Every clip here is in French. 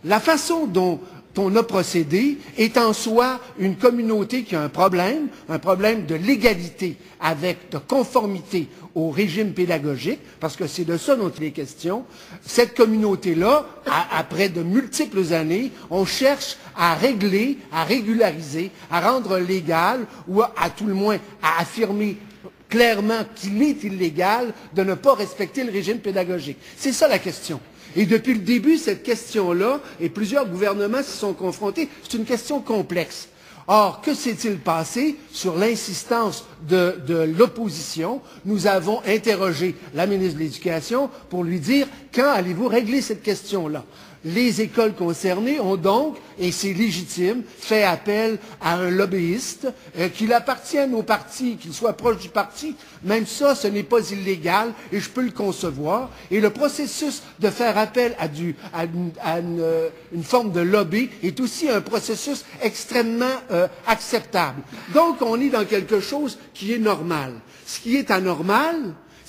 La façon dont on a procédé est en soi une communauté qui a un problème de légalité, de conformité au régime pédagogique, parce que c'est de ça dont il est question. Cette communauté-là, après de multiples années, on cherche à régler, à régulariser, à rendre légal, ou à tout le moins à affirmer clairement qu'il est illégal de ne pas respecter le régime pédagogique. C'est ça la question. Et depuis le début, cette question-là, et plusieurs gouvernements s'y sont confrontés, c'est une question complexe. Or, que s'est-il passé sur l'insistance de l'opposition? Nous avons interrogé la ministre de l'Éducation pour lui dire « Quand allez-vous régler cette question-là » Les écoles concernées ont donc, et c'est légitime, fait appel à un lobbyiste, qu'il appartienne au parti, qu'il soit proche du parti. Même ça, ce n'est pas illégal et je peux le concevoir. Et le processus de faire appel à une forme de lobby est aussi un processus extrêmement acceptable. Donc, on est dans quelque chose qui est normal. Ce qui est anormal,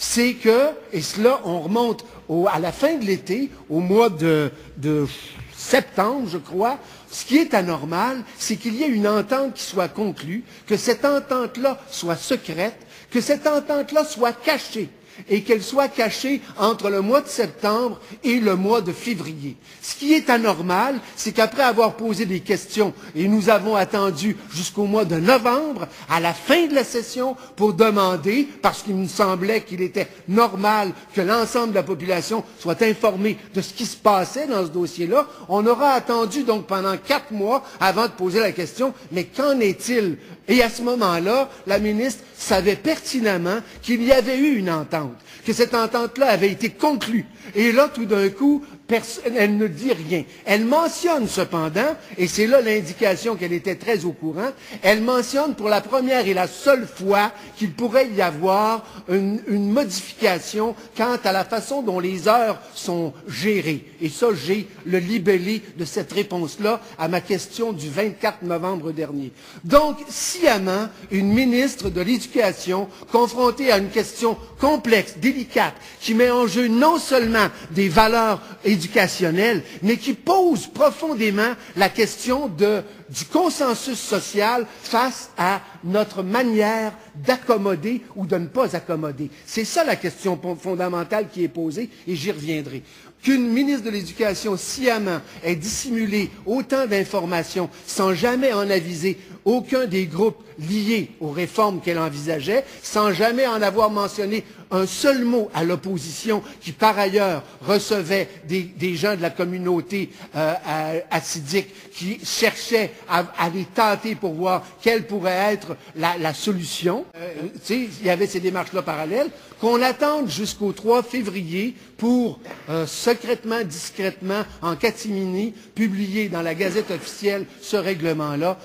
c'est que, et cela, on remonte à la fin de l'été, au mois de septembre, je crois, ce qui est anormal, c'est qu'il y ait une entente qui soit conclue, que cette entente-là soit secrète, que cette entente-là soit cachée, et qu'elle soit cachée entre le mois de septembre et le mois de février. Ce qui est anormal, c'est qu'après avoir posé des questions, et nous avons attendu jusqu'au mois de novembre, à la fin de la session, pour demander, parce qu'il nous semblait qu'il était normal que l'ensemble de la population soit informée de ce qui se passait dans ce dossier-là, on aura attendu donc pendant 4 mois avant de poser la question, mais qu'en est-il? Et à ce moment-là, la ministre savait pertinemment qu'il y avait eu une entente, que cette entente-là avait été conclue. Et là, tout d'un coup, elle ne dit rien. Elle mentionne cependant, et c'est là l'indication qu'elle était très au courant, elle mentionne pour la première et la seule fois qu'il pourrait y avoir une modification quant à la façon dont les heures sont gérées. Et ça, j'ai le libellé de cette réponse-là à ma question du 24 novembre dernier. Donc, sciemment, une ministre de l'Éducation, confrontée à une question complexe, délicate, qui met en jeu non seulement des valeurs éducationnelles, mais qui pose profondément la question du consensus social face à notre manière d'accommoder ou de ne pas accommoder. C'est ça la question fondamentale qui est posée, et j'y reviendrai. Qu'une ministre de l'Éducation sciemment ait dissimulé autant d'informations sans jamais en aviser aucun des groupes liés aux réformes qu'elle envisageait, sans jamais en avoir mentionné un seul mot à l'opposition qui, par ailleurs, recevait des gens de la communauté hassidique qui cherchaient à les tenter pour voir quelle pourrait être la solution. Il y avait ces démarches-là parallèles. Qu'on attende jusqu'au 3 février pour, secrètement, discrètement, en catimini, publier dans la Gazette officielle ce règlement-là.